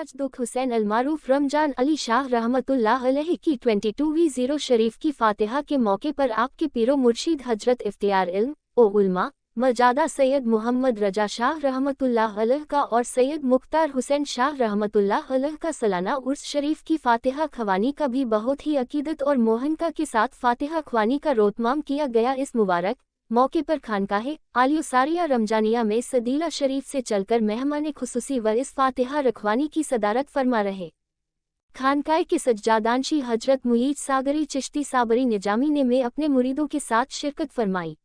ताजदुख हुसैन अलमारूफ रमजान अली शाह रहमतुल्लाह अलैह की 22वीं ज़ीरो शरीफ की फातिहा के मौके पर आपके पीरो मुर्शीद हजरत इफ्तियार इल्म ओ उलमा मर्जादा सैयद मोहम्मद रजा शाह रहमतुल्लाह अलैह का और सैयद मुख्तार हुसैन शाह रहमतुल्लाह अलैह का सालाना उर्स शरीफ की फातिहा ख्वानी का भी बहुत ही अकीदत और मोहनका के साथ फातिहा ख्वानी का रोतमाम किया गया। इस मुबारक मौके पर खानकाहे आलिया रमजानिया में सदीला शरीफ से चलकर मेहमान खुसूसी व इस फातिहा रखवानी की सदारत फरमा रहे खानकाहे के सज्जादानशी हजरत मुईज सागरी चिश्ती साबरी निजामी ने में अपने मुरीदों के साथ शिरकत फरमाई।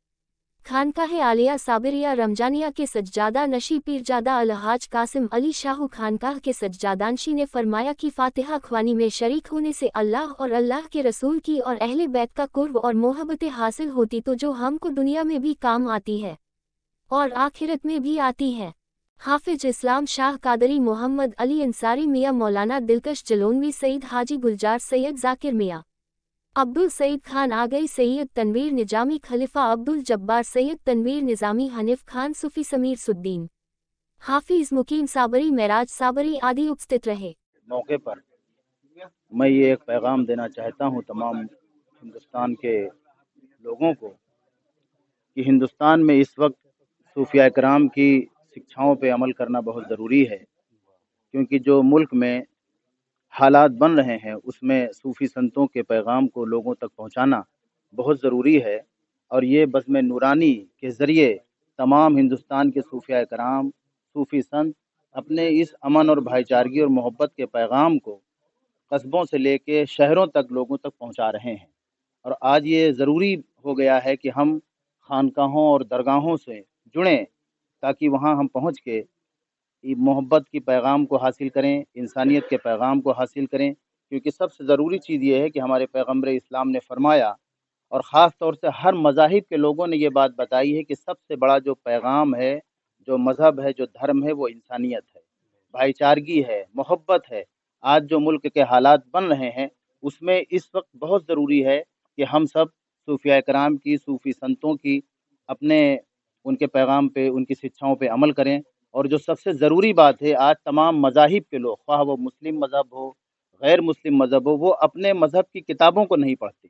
खानकाहे आलिया साबरिया रमजानिया के सज्जादा नशी पीरजादा अलहाज कासिम अली शाहू खानकाह के सज्जादानशी ने फरमाया कि फातिहा ख्वानी में शरीक होने से अल्लाह और अल्लाह के रसूल की और अहले बैत का कुर्ब और मोहब्बतें हासिल होती तो जो हमको दुनिया में भी काम आती है और आखिरत में भी आती है। हाफिज इस्लाम शाह कादरी मोहम्मद अली अंसारी मियाँ मौलाना दिलकश जलोनवी सईद हाजी गुलजार सैयद जाकिर मियाँ अब्दुल सईद खान आगई सैयद तनवीर निजामी खलीफा अब्दुल जब्बार सैयद तनवीर निजामी हनीफ खान सूफी समीर सुद्दीन हाफिज मुकीम साबरी मेराज साबरी आदि उपस्थित रहे। मौके पर मैं ये एक पैगाम देना चाहता हूँ तमाम हिंदुस्तान के लोगों को कि हिंदुस्तान में इस वक्त सूफिया कराम की शिक्षाओं पे अमल करना बहुत ज़रूरी है, क्योंकि जो मुल्क में हालात बन रहे हैं उसमें सूफ़ी संतों के पैगाम को लोगों तक पहुंचाना बहुत ज़रूरी है। और ये बज़्म नूरानी के ज़रिए तमाम हिंदुस्तान के सूफिया कराम सूफ़ी संत अपने इस अमन और भाईचारगी और मोहब्बत के पैगाम को कस्बों से लेके शहरों तक लोगों तक पहुंचा रहे हैं। और आज ये ज़रूरी हो गया है कि हम खानकाहों और दरगाहों से जुड़ें ताकि वहाँ हम पहुँच के मोहब्बत की पैगाम को हासिल करें, इंसानियत के पैगाम को हासिल करें। क्योंकि सबसे ज़रूरी चीज़ ये है कि हमारे पैगम्बर इस्लाम ने फरमाया और ख़ास तौर से हर मज़ाहिब के लोगों ने ये बात बताई है कि सबसे बड़ा जो पैगाम है, जो मज़हब है, जो धर्म है, वो इंसानियत है, भाईचारगी है, मोहब्बत है। आज जो मुल्क के हालात बन रहे हैं उसमें इस वक्त बहुत ज़रूरी है कि हम सब सूफिया कराम की, सूफ़ी संतों की अपने उनके पैगाम पे, उनकी शिक्षाओं पे अमल करें। और जो सबसे ज़रूरी बात है, आज तमाम मज़ाहिब के लोग, ख्वाह वो मुस्लिम मज़हब हो, गैर मुस्लिम मज़हब हो, वो अपने मज़हब की किताबों को नहीं पढ़ते।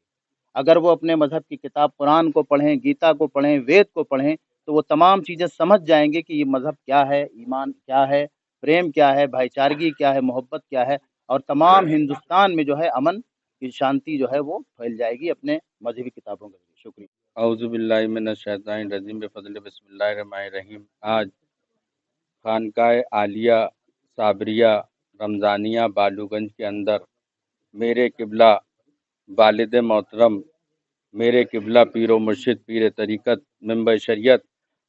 अगर वो अपने मज़हब की किताब कुरान को पढ़ें, गीता को पढ़ें, वेद को पढ़ें, तो वो तमाम चीज़ें समझ जाएंगे कि ये मज़हब क्या है, ईमान क्या है, प्रेम क्या है, भाईचारगी क्या है, मोहब्बत क्या है। और तमाम हिंदुस्तान में जो है अमन की शांति जो है वो फैल जाएगी अपने मजहबी किताबों के ज़रिए। शुक्रिया। औज़ु बिल्लाहि मिनश शैतानिर रजीम बिफज़्लिल्लाहि बिस्मिल्लाहिर रहमानिर रहीम। आज खानकाए आलिया साबरिया रमज़ानिया बालूगंज के अंदर मेरे किबला वालिद मोहतरम, मेरे किबला पीरो मुर्शिद पीर तरीक़त मेंबर शरीयत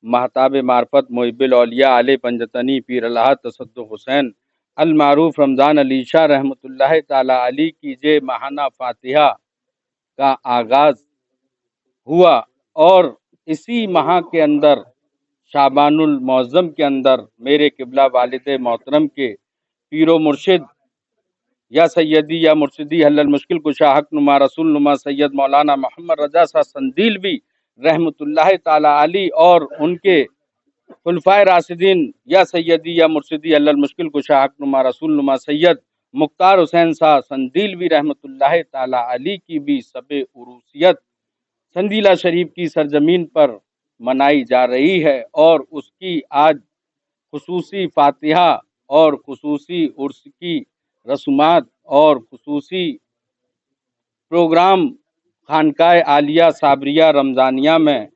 महताब मार्फत मुहिब्बुल औलिया आले पंजतनी पीर अल्लाह तसद्दुक़ हुसैन अल मारूफ रमज़ान अली शाह रहमतुल्लाह ताला अली की जे महाना फातिहा का आगाज़ हुआ और इसी माह के अंदर शाबानुल मुअज़्ज़म के अंदर मेरे किबला वालिद मोहतरम के पीरो मुर्शिद या सैयदी या मुर्शिदी हल्लल मुश्किल कुशा हक नुमा रसूल नुमा सैयद मौलाना मोहम्मद रजा सा संदीलवी रहमतुल्लाह ताला अली और उनके खुलफाए राशिदीन या सैयदी या मुर्शिदी हल्लल मुश्किल कुशा हक नुमा रसूल नुमा सैयद मुख्तार हुसैन सा संदीलवी रहमतुल्लाह ताला अली की भी सबे उरूसियत संदीला शरीफ की सरजमीन पर मनाई जा रही है और उसकी आज खुसूसी फातिहा और खुसूसी उर्स की रसूमात और खुसूसी प्रोग्राम खानकाए आलिया साबरिया रमज़ानिया में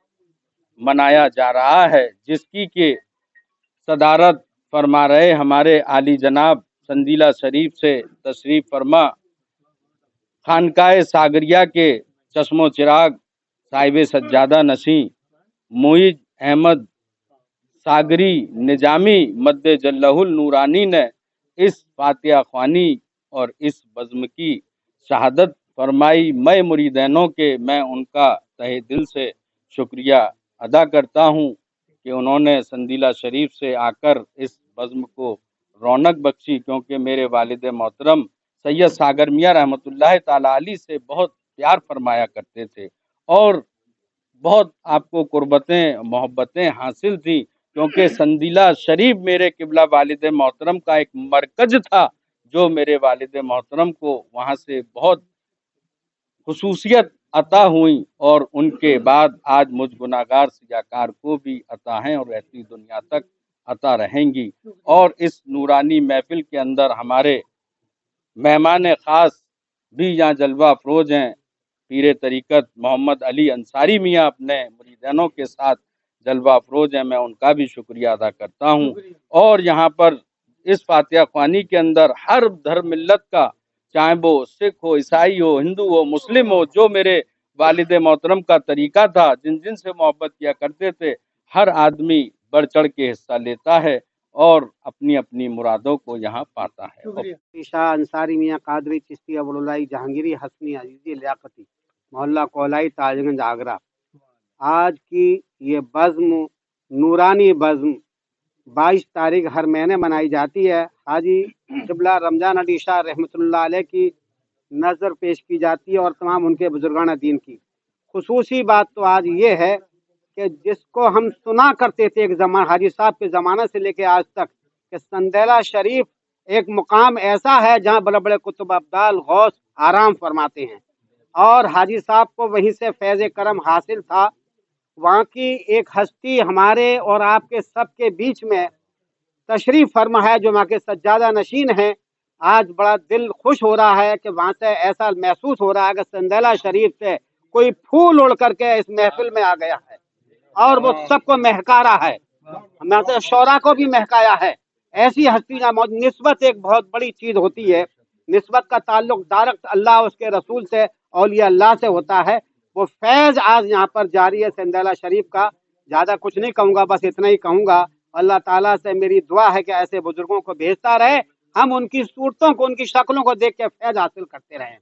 मनाया जा रहा है, जिसकी के सदारत फरमा रहे हमारे आली जनाब संदीला शरीफ से तशरीफ फरमा खानकाए सागरिया के चश्मो चिराग साहिब सज्जादा नशी मुईज अहमद सागरी निजामी मद्दे जल्लहुल नूरानी ने इस फातिहा ख्वानी और इस बज़्म की शहादत फरमाई। मैं मुरीदैनों के मैं उनका तहे दिल से शुक्रिया अदा करता हूँ कि उन्होंने संदीला शरीफ से आकर इस बज़्म को रौनक बख्शी, क्योंकि मेरे वालिद मोहतरम सैयद सागर मियाँ रहमतुल्लाह ताला अली से बहुत प्यार फरमाया करते थे और बहुत आपको कुर्बतें मोहब्बतें हासिल थी। क्योंकि संदीला शरीफ मेरे किबला वालिद मोहतरम का एक मरकज था, जो मेरे वालिद मोहतरम को वहाँ से बहुत खुसूसियत अता हुई और उनके बाद आज मुझ गुनाहगार सियाकार को भी अता हैं और रहती दुनिया तक अता रहेंगी। और इस नूरानी महफिल के अंदर हमारे मेहमान ख़ास भी यहाँ जलवा अफरोज हैं। पीर तरीक़त मोहम्मद अली अंसारी मियाँ अपने मुरीदानों के साथ जलवा अफरोज हैं, मैं उनका भी शुक्रिया अदा करता हूँ। और यहाँ पर इस फातिहा ख्वानी के अंदर हर धर्म मिल्लत का, चाहे वो सिख हो, ईसाई हो, हिंदू हो, मुस्लिम हो, जो मेरे वालिद मोहतरम का तरीका था, जिन जिन से मोहब्बत किया करते थे, हर आदमी बढ़ चढ़ के हिस्सा लेता है और अपनी अपनी मुरादों को यहाँ पाता है। शाह अंसारी मियाँ कादरी चिश्ती अबुल्लाई जहांगीरी हसनी अजीजी लियाकती मोहल्ला कोलाई ताजगंज आगरा। आज की ये बज़्म नूरानी बज़्म 22 तारीख हर महीने मनाई जाती है। हाजी क़िबला रमजान अली शाह रहमतुल्लाह अलैह की नज़र पेश की जाती है और तमाम उनके बुजुर्गान दीन की। खुसूसी बात तो आज ये है कि जिसको हम सुना करते थे एक ज़माना, हाजी साहब के ज़माने से लेके आज तक, कि संदेला शरीफ एक मुकाम ऐसा है जहाँ बड़े बड़े कुतुब अब्दाल गौस आराम फरमाते हैं और हाजी साहब को वहीं से फैज़ करम हासिल था। वहाँ की एक हस्ती हमारे और आपके सबके बीच में तशरीफ फरमा है जो वहाँ के सज्जादा नशीन हैं। आज बड़ा दिल खुश हो रहा है कि वहाँ से ऐसा महसूस हो रहा है कि संदेला शरीफ से कोई फूल उड़ करके इस महफिल में आ गया है और वो सबको महका रहा है, मैं शौरा को भी महकाया है। ऐसी हस्ती निस्बत एक बहुत बड़ी चीज होती है। निस्बत का ताल्लुक डायरेक्ट अल्लाह उसके रसूल से, औलिया अल्लाह से होता है। वो फैज आज यहाँ पर जारी है संदेला शरीफ का। ज्यादा कुछ नहीं कहूँगा, बस इतना ही कहूँगा, अल्लाह ताला से मेरी दुआ है कि ऐसे बुजुर्गों को भेजता रहे, हम उनकी सूरतों को, उनकी शक्लों को देख के फैज हासिल करते रहें।